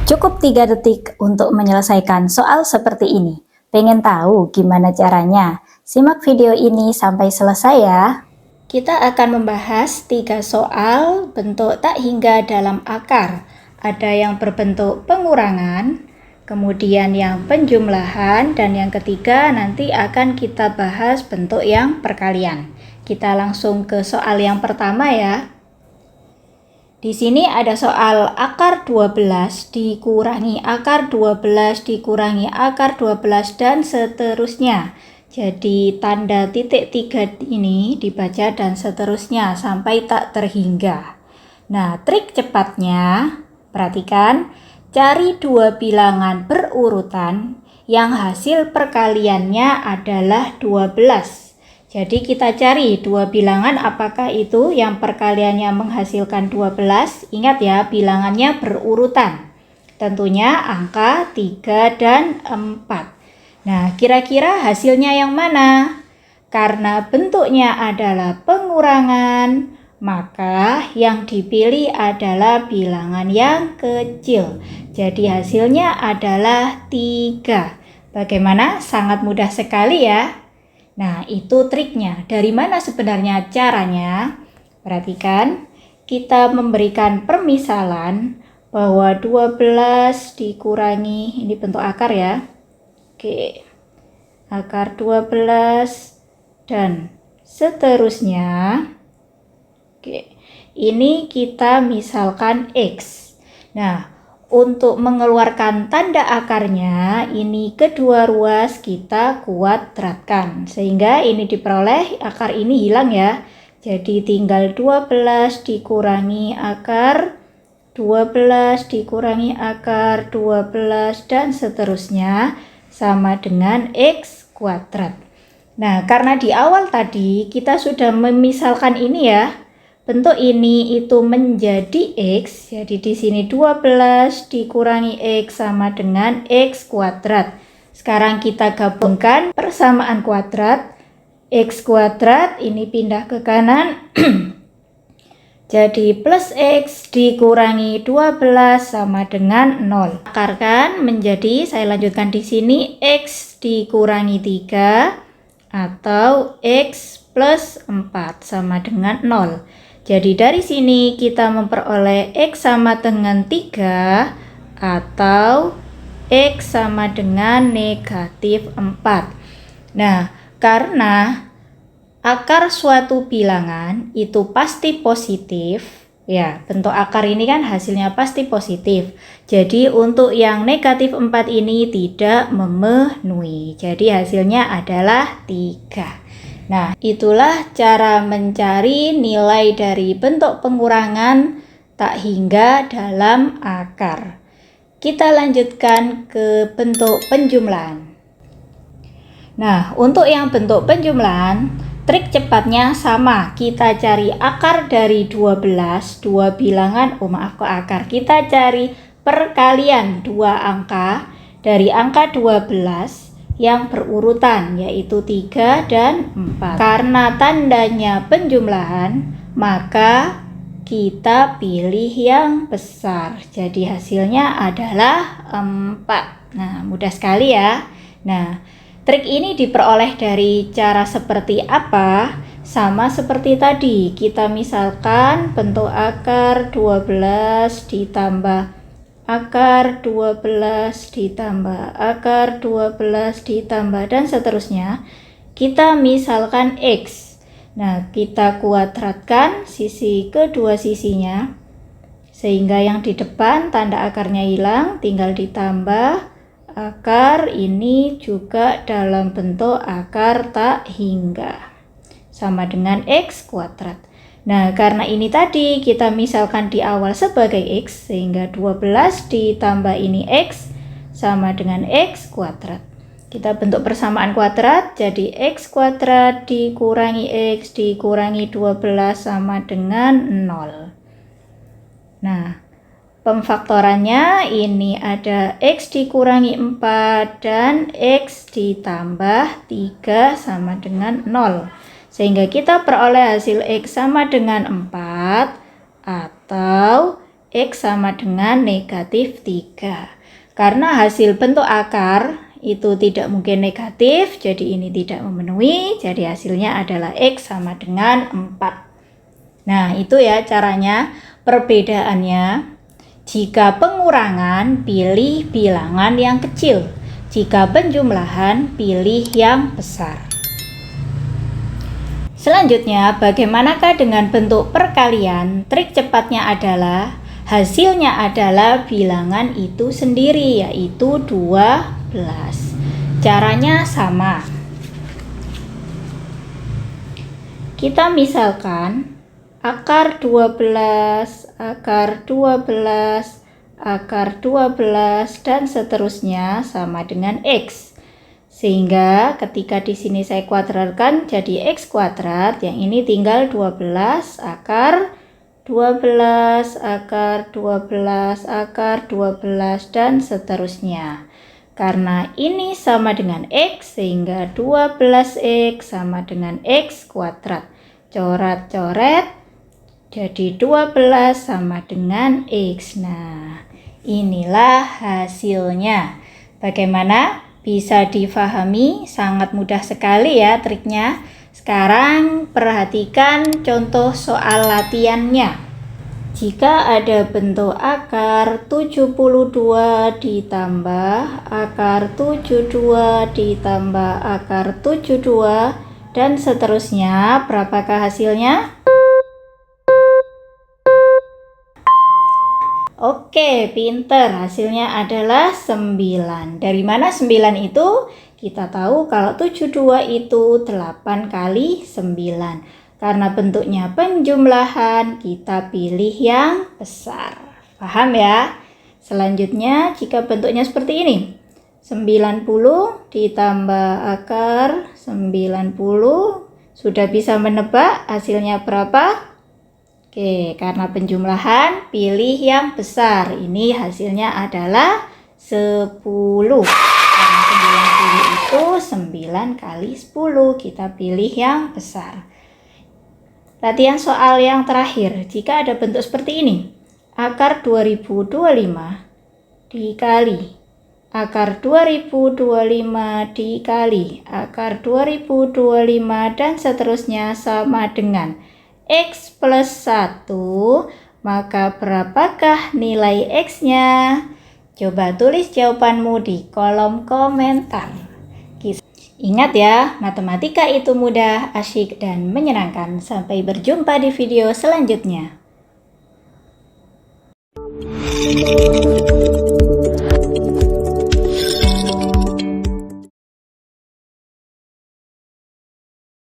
Cukup 3 detik untuk menyelesaikan soal seperti ini. Pengen tahu gimana caranya? Simak video ini sampai selesai ya. Kita akan membahas 3 soal bentuk tak hingga dalam akar. Ada yang berbentuk pengurangan, kemudian yang penjumlahan, dan yang ketiga nanti akan kita bahas bentuk yang perkalian. Kita langsung ke soal yang pertama ya. Di sini ada soal akar 12 dikurangi akar 12 dikurangi akar 12 dan seterusnya. Jadi tanda titik 3 ini dibaca dan seterusnya sampai tak terhingga. Nah, trik cepatnya, perhatikan, cari dua bilangan berurutan yang hasil perkaliannya adalah 12. Jadi kita cari dua bilangan apakah itu yang perkaliannya menghasilkan 12. Ingat ya, bilangannya berurutan. Tentunya angka 3 dan 4. Nah, kira-kira hasilnya yang mana? Karena bentuknya adalah pengurangan, maka yang dipilih adalah bilangan yang kecil. Jadi hasilnya adalah 3. Bagaimana? Sangat mudah sekali ya. Nah, itu triknya. Dari mana sebenarnya caranya? Perhatikan, kita memberikan permisalan bahwa 12 dikurangi, ini bentuk akar ya. Oke, akar 12 dan seterusnya. Oke, ini kita misalkan X. Nah, untuk mengeluarkan tanda akarnya, ini kedua ruas kita kuadratkan. Sehingga ini diperoleh, akar ini hilang ya. Jadi tinggal 12 dikurangi akar 12 dikurangi akar 12 dan seterusnya sama dengan X kuadrat. Nah, karena di awal tadi kita sudah memisalkan ini ya. Bentuk ini itu menjadi X, jadi di sini 12 dikurangi X sama dengan X kuadrat. Sekarang kita gabungkan persamaan kuadrat. X kuadrat ini pindah ke kanan. Jadi plus X dikurangi 12 sama dengan 0. Akarkan menjadi, saya lanjutkan di sini, X dikurangi 3 atau X plus 4 sama dengan 0. Jadi dari sini kita memperoleh X sama dengan 3 atau X sama dengan negatif 4. Nah, karena akar suatu bilangan itu pasti positif, ya bentuk akar ini kan hasilnya pasti positif. Jadi untuk yang negatif 4 ini tidak memenuhi. Jadi hasilnya adalah 3. Nah, itulah cara mencari nilai dari bentuk pengurangan tak hingga dalam akar. Kita lanjutkan ke bentuk penjumlahan. Nah, untuk yang bentuk penjumlahan, trik cepatnya sama. Kita cari akar dari 12, dua bilangan, akar. Kita cari perkalian dua angka dari angka 12 yang berurutan, yaitu 3 dan 4. Karena tandanya penjumlahan, maka kita pilih yang besar. Jadi hasilnya adalah 4. Nah, mudah sekali ya. Nah, trik ini diperoleh dari cara seperti apa? Sama seperti tadi, kita misalkan bentuk akar 12 ditambah akar 12 ditambah akar 12 ditambah dan seterusnya. Kita misalkan X. Nah, kita kuadratkan sisi kedua sisinya. Sehingga yang di depan tanda akarnya hilang, tinggal ditambah akar ini juga dalam bentuk akar tak hingga. Sama dengan X kuadrat. Nah, karena ini tadi kita misalkan di awal sebagai X, sehingga 12 ditambah ini X sama dengan X kuadrat. Kita bentuk persamaan kuadrat, jadi X kuadrat dikurangi X dikurangi 12 sama dengan 0. Nah, pemfaktorannya ini ada X dikurangi 4 dan X ditambah 3 sama dengan 0. Sehingga kita peroleh hasil X sama dengan 4 atau X sama dengan negatif 3. Karena hasil bentuk akar itu tidak mungkin negatif, jadi ini tidak memenuhi, jadi hasilnya adalah X sama dengan 4. Nah, itu ya caranya. Perbedaannya, jika pengurangan, pilih bilangan yang kecil. Jika penjumlahan, pilih yang besar. Selanjutnya, bagaimanakah dengan bentuk perkalian? Trik cepatnya adalah, hasilnya adalah bilangan itu sendiri, yaitu 12. Caranya sama. Kita misalkan akar 12, akar 12, akar 12, dan seterusnya sama dengan X. Sehingga ketika di sini saya kuadratkan jadi X kuadrat, yang ini tinggal 12 akar 12, akar 12, akar 12, dan seterusnya. Karena ini sama dengan X, sehingga 12X sama dengan X kuadrat. Coret-coret, jadi 12 sama dengan X. Nah, inilah hasilnya. Bagaimana? Bisa difahami? Sangat mudah sekali ya triknya. Sekarang perhatikan contoh soal latihannya. Jika ada bentuk akar 72 ditambah akar 72 ditambah akar 72 dan seterusnya, berapakah hasilnya? Oke, pinter. Hasilnya adalah 9. Dari mana 9 itu? Kita tahu kalau 72 itu 8 kali 9. Karena bentuknya penjumlahan, kita pilih yang besar. Paham ya? Selanjutnya, jika bentuknya seperti ini. 90 ditambah akar 90. Sudah bisa menebak hasilnya berapa? Oke, karena penjumlahan, pilih yang besar. Ini hasilnya adalah 10. Karena 90 itu 9 kali 10. Kita pilih yang besar. Latihan soal yang terakhir, jika ada bentuk seperti ini, akar 2025 dikali akar 2025 dikali akar 2025 dan seterusnya sama dengan X plus 1, maka berapakah nilai X-nya? Coba tulis jawabanmu di kolom komentar. Ingat ya, matematika itu mudah, asyik, dan menyenangkan. Sampai berjumpa di video selanjutnya.